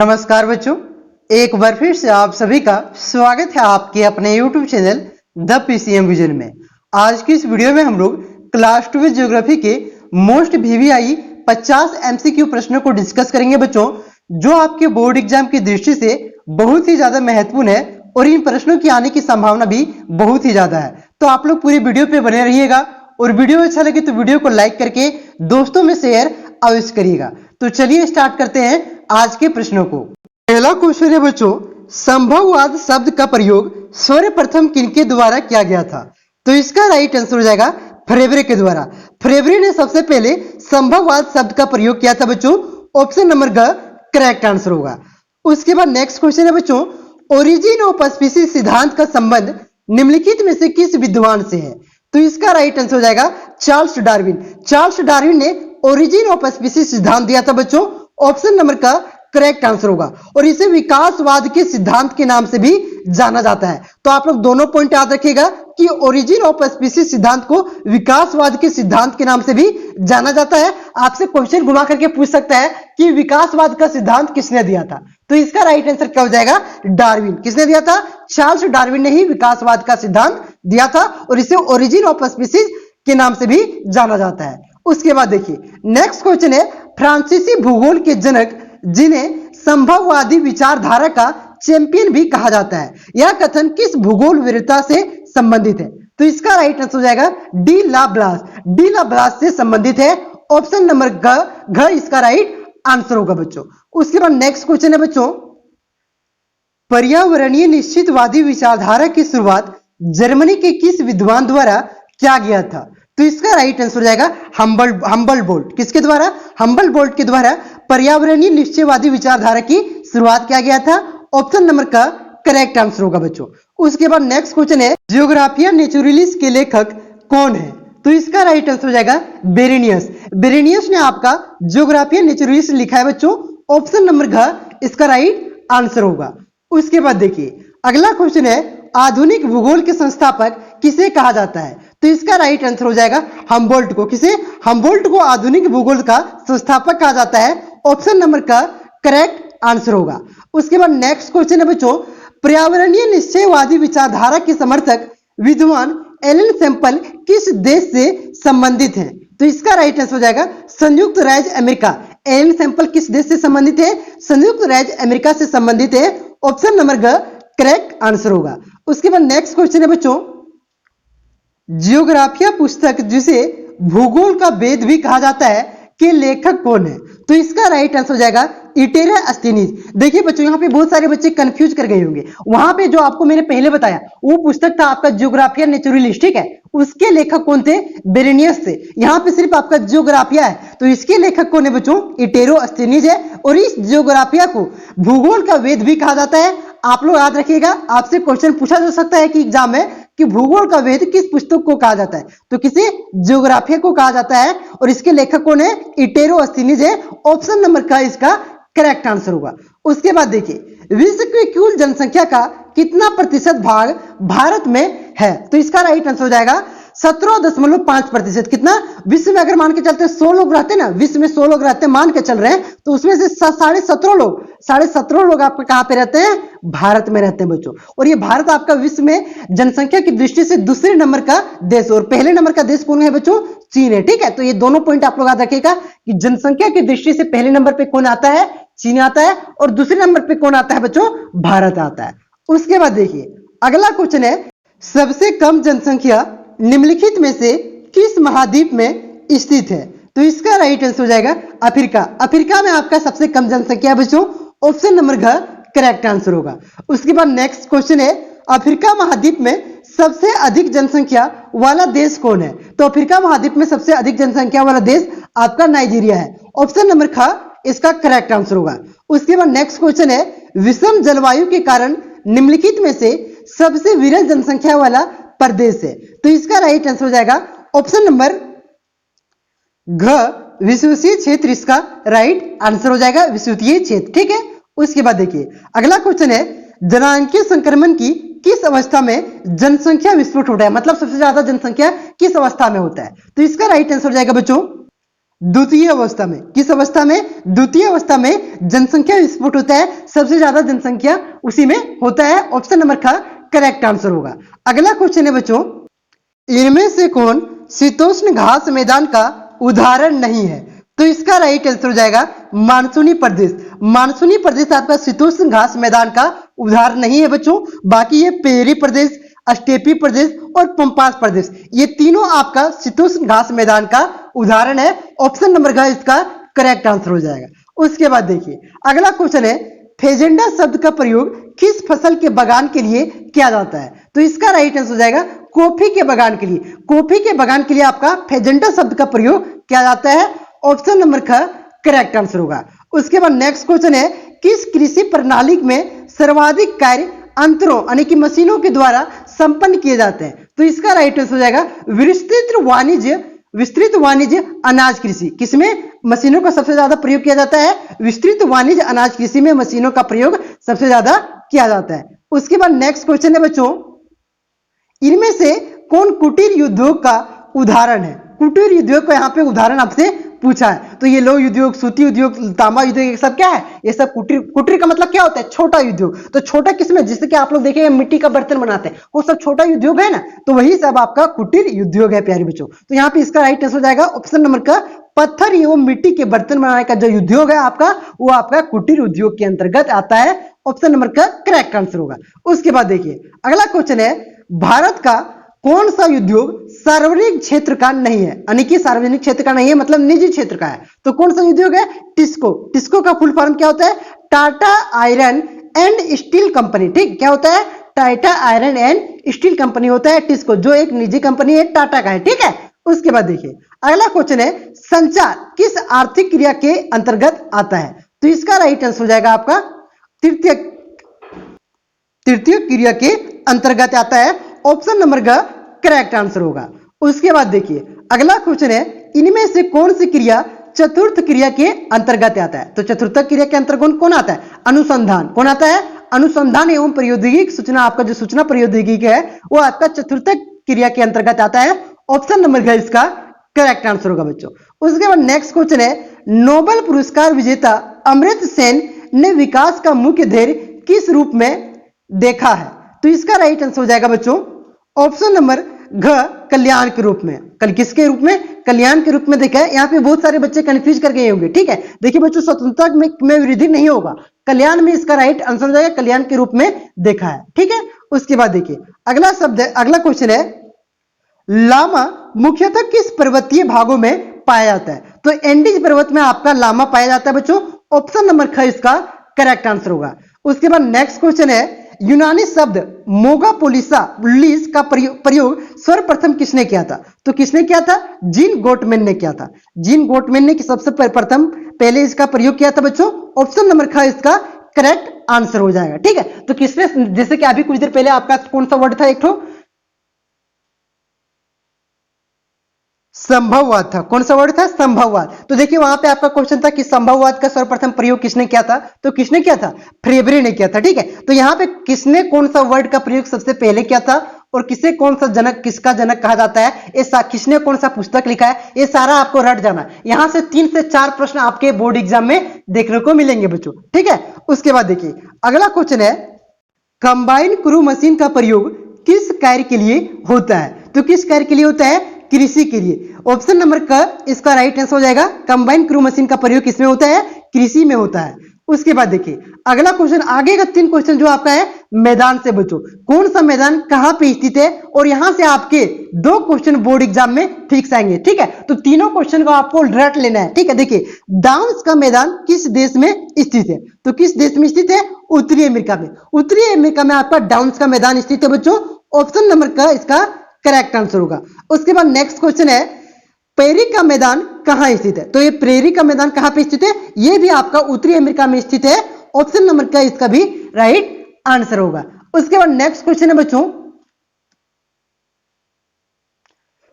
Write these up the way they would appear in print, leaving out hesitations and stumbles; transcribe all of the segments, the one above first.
नमस्कार बच्चों, एक बार फिर से आप सभी का स्वागत है आपके अपने YouTube channel the PCM vision में। आज की इस वीडियो में हम लोग क्लास 12 ज्योग्राफी के मोस्ट VVI 50 MCQ प्रश्नों को डिस्कस करेंगे बच्चों, जो आपके बोर्ड एग्जाम की दृष्टि से बहुत ही ज्यादा महत्वपूर्ण है और इन प्रश्नों की आने की संभावना भी बहुत ही ज्यादा है। तो आप लोग पूरी वीडियो पे बने रहिएगा और वीडियो अच्छा लगे तो वीडियो को लाइक करके दोस्तों में शेयर अवश्य करिएगा। तो चलिए स्टार्ट करते हैं आज के प्रश्नों को। पहला क्वेश्चन है बच्चों, संभववाद शब्द का प्रयोग सर्वप्रथम किनके द्वारा किया गया था? तो इसका राइट आंसर हो जाएगा फ्रेबरे के द्वारा। फ्रेबरे ने सबसे पहले संभववाद शब्द का प्रयोग किया था बच्चों। ऑप्शन नंबर ग करेक्ट आंसर होगा। उसके बाद नेक्स्ट क्वेश्चन है बच्चों, ओरिजिन ऑफ स्पीसीज सिद्धांत का संबंध निम्नलिखित में से किस विद्वान से है? तो इसका राइट आंसर हो जाएगा चार्ल्स डार्विन। चार्ल्स डार्विन ने ओरिजिन ऑफ स्पीसीज सिद्धांत दिया था बच्चों। ऑप्शन नंबर का करेक्ट आंसर होगा और इसे विकासवाद के सिद्धांत के नाम से भी जाना जाता है। तो आप लोग दोनों पॉइंट याद रखिएगा कि ओरिजिन ऑफ स्पीसीज सिद्धांत को विकासवाद के सिद्धांत के नाम से भी जाना जाता है। आपसे क्वेश्चन घुमा करके पूछ सकता है कि विकासवाद का सिद्धांत किसने दिया था? तो इसका राइट आंसर क्या हो जाएगा? डार्विन। किसने दिया था? चार्ल्स डार्विन ने ही विकासवाद का सिद्धांत दिया था और इसे ओरिजिन ऑफ स्पीसीज के नाम से भी जाना जाता है। उसके बाद देखिए नेक्स्ट क्वेश्चन है, फ्रांसीसी भूगोल के जनक जिन्हें संभववादी विचारधारा का चैंपियन भी कहा जाता है, यह कथन किस भूगोल वीरता से संबंधित है? तो इसका राइट आंसर हो जाएगा डी लाब्लास। डी लाब्लास से संबंधित है। ऑप्शन नंबर घ इसका राइट आंसर होगा बच्चों। उसके बाद नेक्स्ट क्वेश्चन है बच्चों, पर्यावरणीय निश्चितवादी विचारधारा की शुरुआत जर्मनी के किस विद्वान द्वारा किया गया था? तो इसका राइट आंसर हो जाएगा हम्बल बोल्ट। किसके द्वारा? हम्बल बोल्ट के द्वारा पर्यावरणीय निश्चयवादी विचारधारा की शुरुआत किया गया था। ऑप्शन नंबर का करेक्ट आंसर होगा बच्चों। उसके बाद नेक्स्ट क्वेश्चन है, जियोग्राफिया नेचुरलिस के लेखक कौन है? तो इसका राइट आंसर हो जाएगा बेरेनियस। बेरेनियस ने आपका जियोग्राफिया नेचुरलिस लिखा है बच्चों। ऑप्शन नंबर घ इसका राइट आंसर होगा। उसके बाद देखिए अगला क्वेश्चन है, आधुनिक भूगोल के संस्थापक किसे कहा जाता है? तो इसका राइट आंसर हो जाएगा हम्बोल्ट को। किसे? हम्बोल्ट को आधुनिक भूगोल का संस्थापक कहा जाता है। ऑप्शन नंबर का करेक्ट आंसर होगा। उसके बाद नेक्स्ट क्वेश्चन है बच्चों, पर्यावरणीय निश्चयवादी विचारधारा के समर्थक विद्वान एलन सैंपल किस देश से संबंधित हैं? तो इसका राइट आंसर हो जाएगा संयुक्त राज्य अमेरिका। एलन सैंपल किस देश से संबंधित है? संयुक्त राज्य अमेरिका से संबंधित है। ऑप्शन नंबर ग करेक्ट आंसर होगा। उसके बाद नेक्स्ट क्वेश्चन है बच्चों, जियोग्राफिया पुस्तक जिसे भूगोल का वेद भी कहा जाता है के लेखक कौन है? तो इसका राइट आंसर हो जाएगा इटेरा अस्तीनीज। देखिए बच्चों यहाँ पे बहुत सारे बच्चे कंफ्यूज कर गए होंगे। वहां पे जो आपको मैंने पहले बताया वो पुस्तक था आपका जियोग्राफिया नेचुरलिस्ट, ठीक है? उसके लेखक कौन थे? बेरेनियस थे। यहाँ पे सिर्फ आपका जियोग्राफिया है तो इसके लेखक कौन है बच्चों? इटेरो अस्तीनीज है और इस जियोग्राफिया को भूगोल का वेद भी कहा जाता है। आप लोग याद रखिएगा, आपसे क्वेश्चन पूछा जा सकता है कि एग्जाम में कि भूगोल का वेद किस पुस्तक को कहा जाता है? तो किसे? जियोग्राफिया को कहा जाता है और इसके लेखक कौन है? इटेरो अस्तीनीज है। ऑप्शन नंबर का इसका करेक्ट आंसर होगा। उसके बाद देखिए विश्व की कुल जनसंख्या का कितना प्रतिशत भाग भारत में है? तो इसका राइट आंसर हो जाएगा 17.5%। कितना? विश्व में अगर मान के चलते 100 लोग रहते ना, विश्व में 100 लोग रहते हैं मान के चल रहे हैं, तो उसमें से 17.5 लोग आपके कहां पे रहते हैं? भारत में रहते हैं बच्चों। और ये भारत आपका विश्व में जनसंख्या की दृष्टि से दूसरे नंबर का देश और पहले नंबर का देश कौन है बच्चों? चीन है, ठीक है? तो ये दोनों पॉइंट आप लोग याद रखिएगा कि जनसंख्या की दृष्टि से पहले नंबर पे कौन आता है? चीन आता है और दूसरे नंबर पे कौन आता है बच्चों? भारत आता है। उसके बाद देखिए अगला क्वेश्चन है, सबसे कम जनसंख्या निम्नलिखित में से किस महाद्वीप में स्थित है? तो इसका राइट आंसर हो जाएगा अफ्रीका। अफ्रीका में आपका सबसे कम जनसंख्या बच्चों। ऑप्शन नंबर घ करेक्ट आंसर होगा। उसके बाद नेक्स्ट क्वेश्चन है, अफ्रीका महाद्वीप में सबसे अधिक जनसंख्या वाला देश कौन है? तो अफ्रीका महाद्वीप में सबसे अधिक जनसंख्या वाला देश आपका नाइजीरिया है। ऑप्शन नंबर ख इसका करेक्ट आंसर होगा। उसके बाद नेक्स्ट क्वेश्चन है, विषम जलवायु के कारण निम्नलिखित में से सबसे विरल जनसंख्या वाला प्रदेश है? तो इसका राइट आंसर हो जाएगा ऑप्शन नंबर घ विषुवतीय क्षेत्र इसका राइट आंसर हो जाएगा, विषुवतीय क्षेत्र, ठीक है? उसके बाद देखिए अगला क्वेश्चन है, जनांकीय संक्रमण की किस अवस्था में जनसंख्या विस्फोट होता है? मतलब सबसे ज्यादा जनसंख्या किस अवस्था में होता है? तो इसका राइट आंसर हो जाएगा बच्चों द्वितीय अवस्था में। किस अवस्था में? द्वितीय अवस्था में जनसंख्या विस्फोट होता है, सबसे ज्यादा जनसंख्या उसी में होता है। ऑप्शन नंबर का करेक्ट आंसर होगा। अगला क्वेश्चन है बच्चों, इनमें से कौन शीतोष्ण घास मैदान का उदाहरण नहीं है? तो इसका राइट आंसर हो जाएगा मानसूनी प्रदेश। मानसूनी प्रदेश आपका शीतोष्ण घास मैदान का उदाहरण नहीं है बच्चों। बाकी ये पेरी प्रदेश, स्टेपी प्रदेश और पंपास प्रदेश, ये तीनों आपका शीतोष्ण घास मैदान का उदाहरण है। ऑप्शन नंबर का इसका करेक्ट आंसर हो जाएगा। उसके बाद देखिए अगला क्वेश्चन है, फेजेंडा शब्द का प्रयोग किस फसल के बगान के लिए किया जाता है? तो इसका राइट आंसर हो जाएगा कॉफी के बगान के लिए। कॉफी के बगान के लिए आपका फेजेंडा शब्द का प्रयोग किया जाता है। ऑप्शन नंबर का करेक्ट आंसर होगा। उसके बाद नेक्स्ट क्वेश्चन है, किस कृषि प्रणाली में सर्वाधिक कार्य अंतरों यानी कि मशीनों के द्वारा संपन्न किए जाते हैं? तो इसका राइट आंसर हो जाएगा विस्तृत वाणिज्य अनाज कृषि। किसमें मशीनों का सबसे ज्यादा प्रयोग किया जाता है? विस्तृत वाणिज्य अनाज कृषि में मशीनों का प्रयोग सबसे ज्यादा किया जाता है। उसके बाद नेक्स्ट क्वेश्चन है बच्चों, इनमें से कौन कुटीर उद्योग का उदाहरण है? कुटीर उद्योग का यहाँ पे उदाहरण आपसे पूछा है। तो ये लौह उद्योग, सूती उद्योग, तांबा उद्योग, ये सब क्या है? ये सब कुटीर। कुटीर का मतलब क्या होता है? छोटा उद्योग। तो छोटा किसमें? जिससे कि आप लोग देखेंगे मिट्टी का बर्तन बनाते हैं, वो सब छोटा उद्योग है ना, तो वही सब आपका कुटीर उद्योग है प्यारे बच्चों। तो यहाँ पे इसका राइट आंसर हो जाएगा ऑप्शन नंबर का पत्थर एवं मिट्टी के बर्तन बनाने का जो उद्योग है आपका, वो आपका कुटीर उद्योग के अंतर्गत आता है। ऑप्शन नंबर का करेक्ट आंसर होगा। उसके बाद देखिए अगला क्वेश्चन है, भारत का कौन सा उद्योग सार्वजनिक क्षेत्र का नहीं है? यानी कि सार्वजनिक क्षेत्र का नहीं है मतलब निजी क्षेत्र का है। तो कौन सा उद्योग है? टिस्को। टिस्को का फुल फॉर्म क्या होता है? Tata iron and steel company. ठीक, क्या होता है? Tata iron and steel company होता है टिस्को, जो एक निजी कंपनी है, टाटा का है। ठीक है। उसके बाद देखिए अगला क्वेश्चन है, संचार किस आर्थिक क्रिया के अंतर्गत आता है? तो इसका राइट आंसर हो जाएगा आपका तृतीय क्रिया के अंतर्गत आता है। ऑप्शन नंबर का करेक्ट आंसर होगा। उसके बाद देखिए अगला क्वेश्चन है, इनमें से कौन सी क्रिया चतुर्थ क्रिया के अंतर्गत आता है? तो चतुर्थ क्रिया के अंतर्गत कौन आता है? अनुसंधान। कौन आता है? अनुसंधान एवं प्रौद्योगिक सूचना। आपका जो सूचना प्रौद्योगिकी है वो आपका चतुर्थ क्रिया के अंतर्गत आता है। ऑप्शन नंबर का इसका करेक्ट आंसर होगा बच्चों। उसके बाद नेक्स्ट क्वेश्चन है, नोबेल पुरस्कार विजेता अमर्त्य सेन ने विकास का मुख्य ध्येय किस रूप में देखा है? तो इसका राइट आंसर हो जाएगा बच्चों ऑप्शन नंबर घ, कल्याण के रूप में। कल किसके रूप में? कल्याण के रूप में देखा है। यहाँ पे बहुत सारे बच्चे कंफ्यूज कर गए होंगे। ठीक है, देखिए बच्चों, स्वतंत्रता में वृद्धि नहीं होगा, कल्याण में इसका राइट आंसर हो जाएगा, कल्याण के रूप में देखा है। ठीक है। उसके बाद देखिए अगला शब्द है, अगला क्वेश्चन है, लामा मुख्यतः किस पर्वतीय भागों में पाया जाता है? तो एंडीज पर्वत में आपका लामा पाया जाता है बच्चों। ऑप्शन नंबर ख इसका करेक्ट आंसर होगा। उसके बाद नेक्स्ट क्वेश्चन है, यूनानी शब्द मोगापोलिस का प्रयोग सर्वप्रथम किसने किया था? तो किसने किया था? जीन गोटमैन ने किया था। जीन गोटमैन ने सबसे प्रथम पहले इसका प्रयोग किया था बच्चों। ऑप्शन नंबर ख इसका करेक्ट आंसर हो जाएगा। ठीक है। तो किसने, जैसे कि अभी कुछ देर पहले आपका कौन सा वर्ड था? एक तो संभववाद था। कौन सा वर्ड था? संभववाद। तो देखिए वहां पे आपका क्वेश्चन था कि संभववाद का सर्वप्रथम प्रयोग किसने किया था? तो किसने किया था? फ्रेबरे ने किया था। ठीक है। तो यहाँ पे किसने कौन सा वर्ड का प्रयोग सबसे पहले किया था और किसे कौन सा जनक, किसका जनक कहा जाता है, ये किसने कौन सा पुस्तक लिखा है, ये सारा आपको रट जाना। यहां से 3 से 4 प्रश्न आपके बोर्ड एग्जाम में देखने को मिलेंगे बच्चों। ठीक है। उसके बाद देखिए अगला क्वेश्चन है, कंबाइन क्रू मशीन का प्रयोग किस कार्य के लिए होता है? तो किस कार्य के लिए होता है? कृषि के लिए। ऑप्शन नंबर का इसका राइट आंसर हो जाएगा, कंबाइन क्रू मशीन का प्रयोग किसमें होता है? कृषि में होता है। उसके बाद देखिए अगला क्वेश्चन, आगे का 3 क्वेश्चन जो आपका है मैदान से बच्चों, कौन सा मैदान कहां पे स्थित है, और यहां से आपके 2 क्वेश्चन बोर्ड एग्जाम में फिक्स आएंगे। ठीक है। तो तीनों क्वेश्चन को आपको रट लेना है। ठीक है। देखिए डाउन्स का मैदान किस देश में स्थित है? तो किस देश में स्थित है? उत्तरी अमेरिका में। उत्तरी अमेरिका में आपका डाउन्स का मैदान स्थित है बच्चों। ऑप्शन नंबर का इसका करेक्ट आंसर होगा। उसके बाद नेक्स्ट क्वेश्चन है, प्रेरी का मैदान कहां स्थित है? तो ये प्रेरी का मैदान कहां पे स्थित है? ये भी आपका उत्तरी अमेरिका में स्थित है। ऑप्शन नंबर का इसका भी राइट आंसर होगा। उसके बाद नेक्स्ट क्वेश्चन है बच्चों,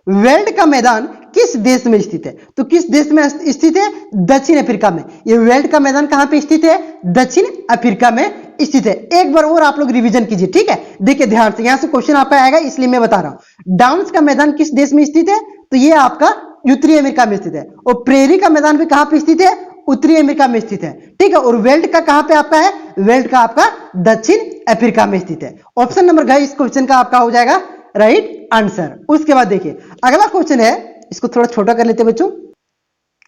वेल्ड का मैदान किस देश में स्थित है? तो किस देश में स्थित है? दक्षिण अफ्रीका में। ये वेल्ड का मैदान कहां पे स्थित है? दक्षिण अफ्रीका में स्थित है। एक बार और आप लोग रिवीजन कीजिए। ठीक है। देखिए ध्यान से, यहां से क्वेश्चन आपका आएगा इसलिए मैं बता रहा हूं। डाउन्स का मैदान किस देश में स्थित है? तो ये आपका उत्तरी अमेरिका में स्थित है, और प्रेरी का मैदान भी कहां पे स्थित है, उत्तरी अमेरिका में स्थित है, ठीक है। और वेल्ट का कहां पे आपका है, वेल्ट का आपका दक्षिण अफ्रीका में स्थित है। ऑप्शन नंबर घ इस क्वेश्चन का आपका हो जाएगा राइट आंसर। उसके बाद देखिए अगला क्वेश्चन है, इसको थोड़ा छोटा कर लेते हैं बच्चों।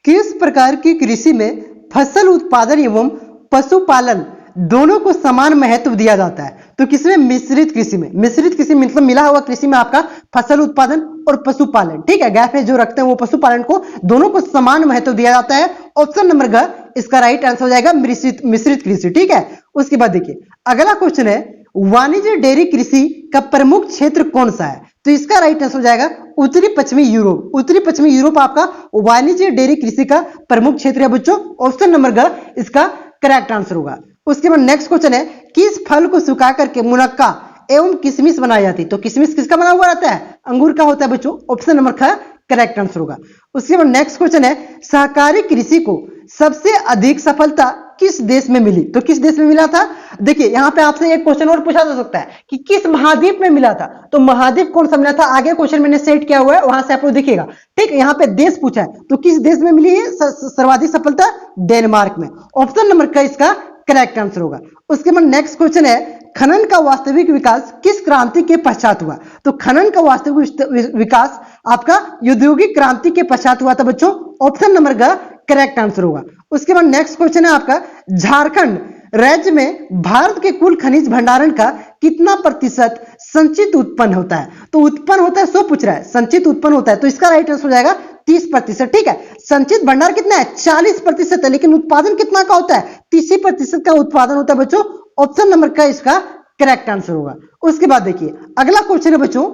किस प्रकार की कृषि में फसल उत्पादन एवं पशुपालन दोनों को समान महत्व दिया जाता है? तो किसमें, मिश्रित कृषि में। मिश्रित कृषि मतलब मिला हुआ कृषि में आपका फसल उत्पादन और पशुपालन, ठीक है, गैप में जो रखते हैं वो पशुपालन को, दोनों को समान महत्व दिया जाता है। ऑप्शन नंबर घ इसका राइट आंसर हो जाएगा मिश्रित कृषि, ठीक है। उसके बाद देखिए अगला क्वेश्चन है, वाणिज्य डेयरी कृषि का प्रमुख क्षेत्र कौन सा है? तो इसका राइट आंसर हो जाएगा उत्तरी पश्चिमी यूरोप। उत्तरी पश्चिमी यूरोप आपका वाणिज्य डेयरी कृषि का प्रमुख क्षेत्र है बच्चों। ऑप्शन नंबर घ इसका करेक्ट आंसर होगा। उसके बाद नेक्स्ट क्वेश्चन है, किस फल को सुखा करके मुनक्का एवं किशमिश बनाई जाती है? तो किशमिश किसका बना हुआ रहता है, अंगूर का होता है बच्चों। ऑप्शन नंबर ख करेक्ट आंसर होगा। उसके बाद नेक्स्ट क्वेश्चन है, सहकारी कृषि को सबसे अधिक सफलता किस देश में मिली? तो किस देश में मिला था? देखिए यहां पे आपसे एक क्वेश्चन और पूछा जा सकता है कि किस महाद्वीप में मिला था, तो महाद्वीप कौन सा मिला था, आगे क्वेश्चन मैंने सेट किया हुआ है, वहां से आपको दिखेगा, ठीक। यहाँ पे देश पूछा है, तो किस देश में मिली है सर्वाधिक सफलता? डेनमार्क में। ऑप्शन नंबर का इसका करेक्ट आंसर होगा। उसके बाद नेक्स्ट क्वेश्चन है, खनन का वास्तविक विकास किस क्रांति के पश्चात हुआ? तो खनन का वास्तविक विकास आपका औद्योगिक क्रांति के पश्चात हुआ था बच्चों। ऑप्शन नंबर का करेक्ट आंसर होगा। उसके बाद नेक्स्ट क्वेश्चन है आपका, झारखंड राज्य में भारत के कुल खनिज भंडारण का कितना प्रतिशत संचित उत्पन्न होता है? तो उत्पन्न होता है 100 पूछ रहा है, संचित उत्पन्न होता है, तो इसका राइट आंसर हो जाएगा 30%, ठीक है। संचित भंडार कितना है, 40% है, लेकिन उत्पादन कितना का होता है, 30% का उत्पादन होता है बच्चों। ऑप्शन नंबर का इसका करेक्ट आंसर होगा। उसके बाद देखिए अगला क्वेश्चन है बच्चों,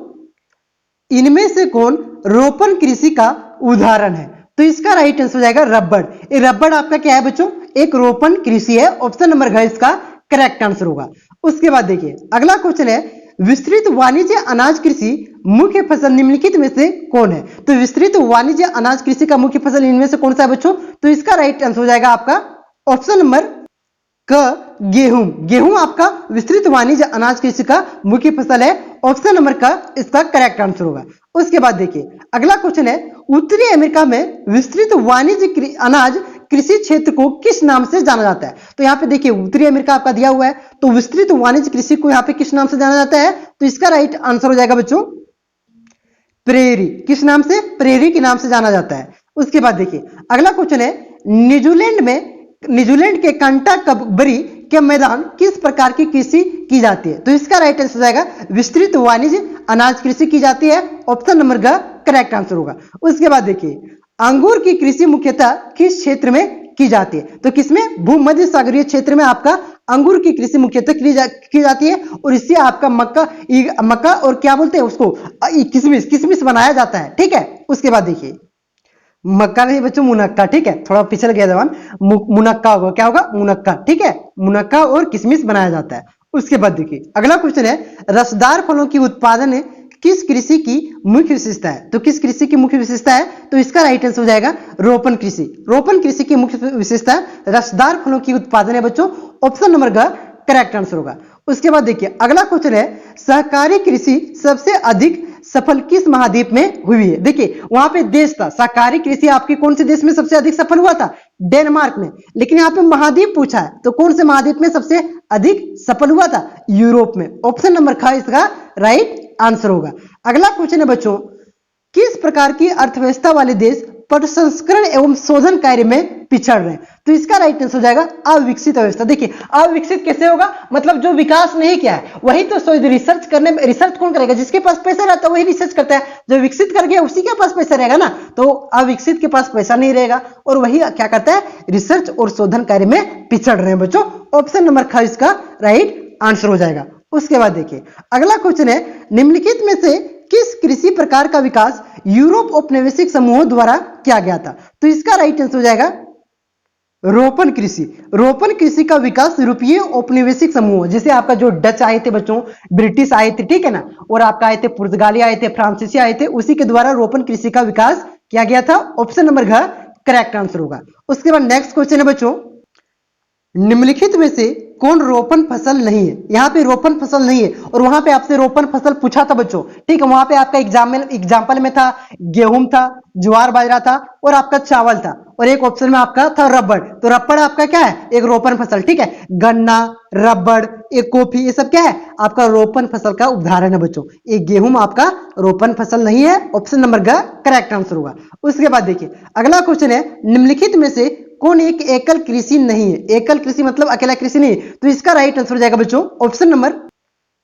इनमें से कौन रोपण कृषि का उदाहरण है? तो इसका राइट आंसर हो जाएगा रबड़। ये रबड़ आपका क्या है बच्चों, एक रोपण कृषि है। ऑप्शन नंबर घ इसका करेक्ट आंसर होगा। उसके बाद देखिए अगला क्वेश्चन है, विस्तृत वाणिज्य अनाज कृषि मुख्य फसल निम्नलिखित में से कौन है? तो विस्तृत वाणिज्य अनाज कृषि का मुख्य फसल इनमें से कौन सा है बच्चों? तो इसका राइट आंसर हो जाएगा आपका ऑप्शन नंबर क गेहूं। गेहूं आपका विस्तृत वाणिज्य अनाज कृषि का मुख्य फसल है। ऑप्शन नंबर का इसका करेक्ट आंसर होगा। उसके बाद देखिए अगला क्वेश्चन है, उत्तरी अमेरिका में विस्तृत वाणिज्य अनाज कृषि क्षेत्र को किस नाम से जाना जाता है? तो यहाँ पे देखिए उत्तरी अमेरिका आपका दिया हुआ है, तो विस्तृत वाणिज्य कृषि को यहाँ पे किस नाम से जाना जाता है? तो इसका राइट आंसर हो जाएगा बच्चों प्रेरी। किस नाम से? प्रेरी के नाम से जाना जाता है। उसके बाद देखिए अगला क्वेश्चन है, न्यूजीलैंड के कंटाकबरी के मैदान किस प्रकार की कृषि की जाती है? तो इसका राइट आंसर हो जाएगा विस्तृत वाणिज्य अनाज कृषि की जाती है। ऑप्शन नंबर का करेक्ट आंसर होगा। उसके बाद देखिए अंगूर की कृषि मुख्यतः किस क्षेत्र में की जाती है? तो किसमें? भूमध्य सागरीय क्षेत्र में आपका अंगूर की कृषि मुख्यतः की जाती है, और इससे आपका मक्का और क्या बोलते हैं उसको, किशमिश बनाया जाता है, ठीक है। उसके बाद देखिए मक्का नहीं बच्चों, मुनक्का, ठीक है, थोड़ा पिछड़ गया जवान, मुनक्का होगा, क्या होगा? मुनक्का, ठीक है, मुनक्का और किशमिश बनाया जाता है। उसके बाद देखिए अगला क्वेश्चन है, रसदार फलों की उत्पादन किस कृषि की मुख्य विशेषता है? तो किस कृषि की मुख्य विशेषता है? तो इसका राइट आंसर हो जाएगा रोपण कृषि। रोपण कृषि की मुख्य विशेषता रसदार फलों की उत्पादन है बच्चों। ऑप्शन नंबर का करेक्ट आंसर होगा। उसके बाद देखिए अगला क्वेश्चन है, सहकारी कृषि सबसे अधिक सफल किस महाद्वीप में हुई है? देखिए वहां पे देश था, सहकारी कृषि आपके कौन से देश में सबसे अधिक सफल हुआ था? डेनमार्क में। लेकिन यहाँ पे महाद्वीप पूछा है, तो कौन से महाद्वीप में सबसे अधिक सफल हुआ था? यूरोप में। ऑप्शन नंबर ख इसका राइट आंसर होगा। अगला क्वेश्चन है बच्चों, किस प्रकार की अर्थव्यवस्था वाले देश प्रसंस्करण एवं शोधन कार्य में पिछड़ रहे हैं? तो इसका राइट आंसर हो जाएगा अविकसित अवस्था। देखिए अविकसित कैसे होगा, मतलब जो विकास नहीं किया है वही तो रिसर्च करने में, रिसर्च कौन करेगा? जिसके पास पैसा रहता है वही रिसर्च करता है, जो विकसित कर गया उसी के पास पैसा रहेगा ना, तो अविकसित के पास पैसा नहीं रहेगा और वही क्या करता है? रिसर्च और शोधन कार्य में पिछड़ रहे हैं बच्चों। ऑप्शन नंबर ख इसका राइट आंसर हो जाएगा। उसके बाद देखिए अगला क्वेश्चन है, निम्नलिखित में से किस कृषि प्रकार का विकास यूरोप औपनिवेशिक समूहों द्वारा किया गया था? तो इसका राइट आंसर हो जाएगा रोपण कृषि। रोपण कृषि का विकास यूरोपीय औपनिवेशिक समूह, जैसे आपका जो डच आए थे बच्चों, ब्रिटिश आए थे, ठीक है ना, और आपका आए थे पुर्तगाली आए थे, फ्रांसीसी आए थे, उसी के द्वारा रोपण कृषि का विकास किया गया था। ऑप्शन नंबर घ करेक्ट आंसर होगा। उसके बाद नेक्स्ट क्वेश्चन है बच्चों, निम्नलिखित में से कौन रोपण फसल नहीं है? यहाँ पे रोपण फसल नहीं है और वहां पे आपसे रोपण फसल पूछा था बच्चों, ठीक है। वहां पे आपका एग्जाम्पल में था गेहूं था, ज्वार बाजरा था और आपका चावल था, और एक ऑप्शन में आपका था रबड़। तो रबड़ आपका क्या है? एक रोपण फसल, ठीक है। गन्ना, रबड़, एक कॉफी, ये सब क्या है? आपका रोपण फसल का उदाहरण है बच्चों। एक गेहूं आपका रोपण फसल नहीं है, ऑप्शन नंबर ग करेक्ट आंसर होगा। उसके बाद देखिए अगला क्वेश्चन है, निम्नलिखित में से कौन एक एकल कृषि नहीं है? एकल कृषि मतलब अकेला कृषि नहीं है, तो इसका राइट आंसर हो जाएगा बच्चों ऑप्शन नंबर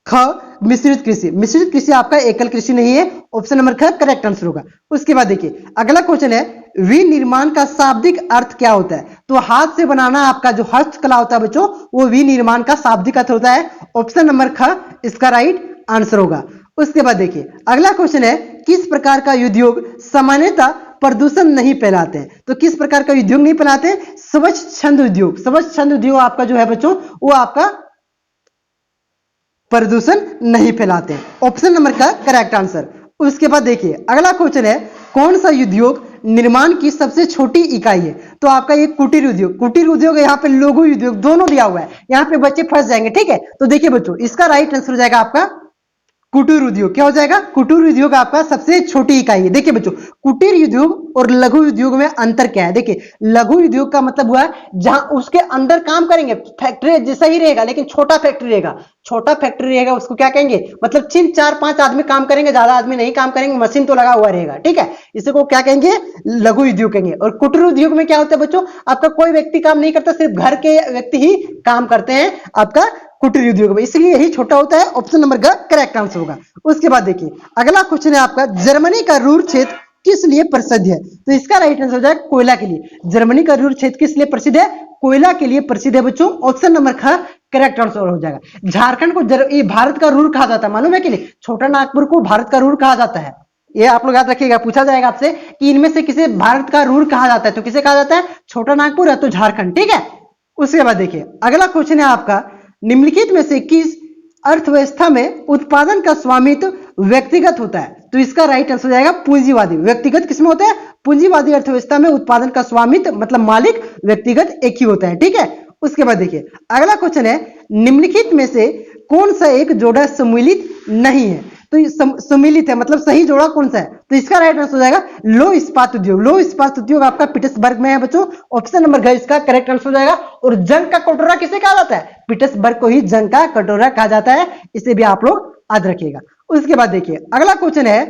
ख मिश्रित कृषि। मिश्रित कृषि आपका एकल कृषि नहीं है, ऑप्शन नंबर ख करेक्ट आंसर होगा। उसके बाद देखिए अगला क्वेश्चन है, विनिर्माण का शाब्दिक अर्थ क्या होता है? तो हाथ से बनाना आपका जो हस्तकला होता है बच्चों, वो विनिर्माण का शाब्दिक अर्थ होता है, ऑप्शन नंबर ख इसका राइट आंसर होगा। उसके बाद देखिए अगला क्वेश्चन है, किस प्रकार का उद्योग सामान्यतः प्रदूषण नहीं फैलाते हैं? तो किस प्रकार का उद्योग नहीं फैलाते? स्वच्छंद उद्योग। स्वच्छंद उद्योग आपका जो है बच्चों, वो आपका प्रदूषण नहीं फैलाते हैं, ऑप्शन नंबर का करेक्ट आंसर। उसके बाद देखिए अगला क्वेश्चन है, कौन सा उद्योग निर्माण की सबसे छोटी इकाई है? तो आपका ये कुटीर उद्योग। कुटीर उद्योग यहाँ पे लघु उद्योग दोनों दिया हुआ है, यहाँ पे बच्चे फंस जाएंगे, ठीक है। तो देखिए बच्चों इसका राइट आंसर हो जाएगा आपका कुटीर उद्योग। क्या हो जाएगा? कुटीर उद्योग आपका सबसे छोटी इकाई है। देखिए बच्चों कुटीर उद्योग और लघु उद्योग में अंतर क्या है? देखिए लघु उद्योग का मतलब हुआ जहां उसके अंदर काम करेंगे, फैक्ट्री जैसा ही रहेगा लेकिन छोटा फैक्ट्री रहेगा। छोटा फैक्ट्री रहेगा उसको क्या कहेंगे? मतलब 3 4 5 आदमी काम करेंगे, ज्यादा आदमी नहीं काम करेंगे, मशीन तो लगा हुआ रहेगा, ठीक है। इसी को क्या कहेंगे? लघु उद्योग कहेंगे। और कुटीर उद्योग में क्या होता है बच्चों? आपका कोई व्यक्ति काम नहीं करता, सिर्फ घर के व्यक्ति ही काम करते हैं आपका कुटीर उद्योग में, इसलिए यही छोटा होता है, ऑप्शन नंबर का करेक्ट आंसर होगा। उसके बाद देखिए अगला क्वेश्चन है आपका, जर्मनी का रूर क्षेत्र किस लिए प्रसिद्ध है? तो इसका राइट आंसर हो जाएगा कोयला के लिए। जर्मनी का रूर क्षेत्र किस लिए प्रसिद्ध है? कोयला के लिए प्रसिद्ध है बच्चों, ऑप्शन नंबर ख करेक्ट आंसर हो जाएगा। झारखंड को भारत का रूर कहा जाता है, मालूम है कि नहीं? छोटा नागपुर को भारत का रूर कहा जाता है, ये आप लोग याद रखिएगा। पूछा जाएगा आपसे कि इनमें से किसे भारत का रूर कहा जाता है, तो किसे कहा जाता है? छोटा नागपुर है तो झारखंड, ठीक है। उसके बाद देखिए अगला क्वेश्चन है आपका, निम्नलिखित में से किस अर्थव्यवस्था में उत्पादन का स्वामित्व व्यक्तिगत होता है? तो इसका राइट आंसर हो जाएगा पूंजीवादी। व्यक्तिगत किसमें होता है? पूंजीवादी अर्थव्यवस्था में उत्पादन का स्वामित्व मतलब मालिक व्यक्तिगत एक ही होता है, ठीक है। उसके बाद देखिए अगला क्वेश्चन है, निम्नलिखित में से कौन सा एक जोड़ा सम्मिलित नहीं है? तो सम्मिलित है मतलब सही जोड़ा कौन सा है? तो इसका राइट आंसर हो जाएगा लो इस्पात उद्योग। लो इस्पात उद्योग आपका पीटर्सबर्ग में है बच्चों, ऑप्शन नंबर ग इसका करेक्ट आंसर हो जाएगा। और जंग का कटोरा किसे कहा जाता है? पीटर्सबर्ग को ही जंग का कटोरा कहा जाता है, इसे भी आप लोग याद रखिएगा। उसके बाद देखिए अगला क्वेश्चन है,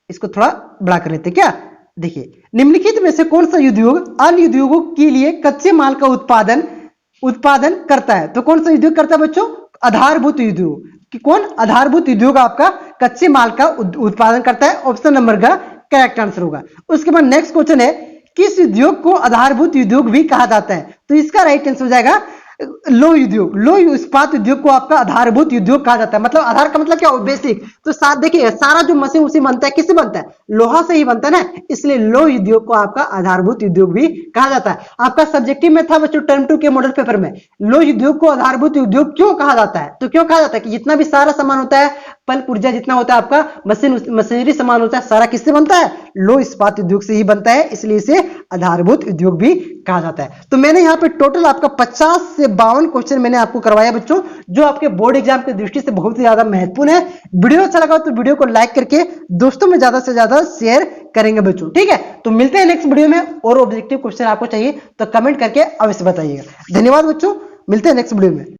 इसको थोड़ा बड़ा कर लेते क्या। देखिए निम्नलिखित में से कौन सा उद्योग अन्य उद्योगों के लिए कच्चे माल का उत्पादन करता है? तो कौन सा उद्योग करता है बच्चों? आधारभूत उद्योग। कि कौन? आधारभूत उद्योग आपका कच्चे माल का उत्पादन करता है, ऑप्शन नंबर का करेक्ट आंसर होगा। उसके बाद नेक्स्ट क्वेश्चन है, किस उद्योग को आधारभूत उद्योग भी कहा जाता है? तो इसका राइट आंसर हो जाएगा लो उद्योग। लो इस्पात उद्योग को आपका आधारभूत उद्योग कहा जाता है। मतलब आधार का मतलब क्या? बेसिक। तो साथ देखिए सारा जो मशीन उसी बनता है, किससे बनता है? लोहा से ही बनता है ना, इसलिए लो उद्योग को आपका आधारभूत उद्योग भी कहा जाता है। आपका सब्जेक्टिव में था बच्चों टर्म 2 के मॉडल पेपर में, लो उद्योग को आधारभूत उद्योग क्यों कहा जाता है? तो क्यों कहा जाता है कि जितना भी सारा सामान होता है, पल पुर्जा जितना होता है आपका मशीनरी सामान होता है, सारा किससे बनता है? लो इस्पात उद्योग से ही बनता है, इसलिए इसे आधारभूत उद्योग भी कहा जाता है। तो मैंने यहाँ पे टोटल आपका 50 से 52 क्वेश्चन मैंने आपको करवाया बच्चों, जो आपके बोर्ड एग्जाम की दृष्टि से बहुत ही ज्यादा महत्वपूर्ण है। वीडियो अच्छा लगा तो वीडियो को लाइक करके दोस्तों में ज्यादा से ज्यादा शेयर करेंगे बच्चों, ठीक है। तो मिलते हैं नेक्स्ट वीडियो में, और ऑब्जेक्टिव क्वेश्चन आपको चाहिए तो कमेंट करके अवश्य बताइएगा। धन्यवाद बच्चों, मिलते हैं नेक्स्ट वीडियो में।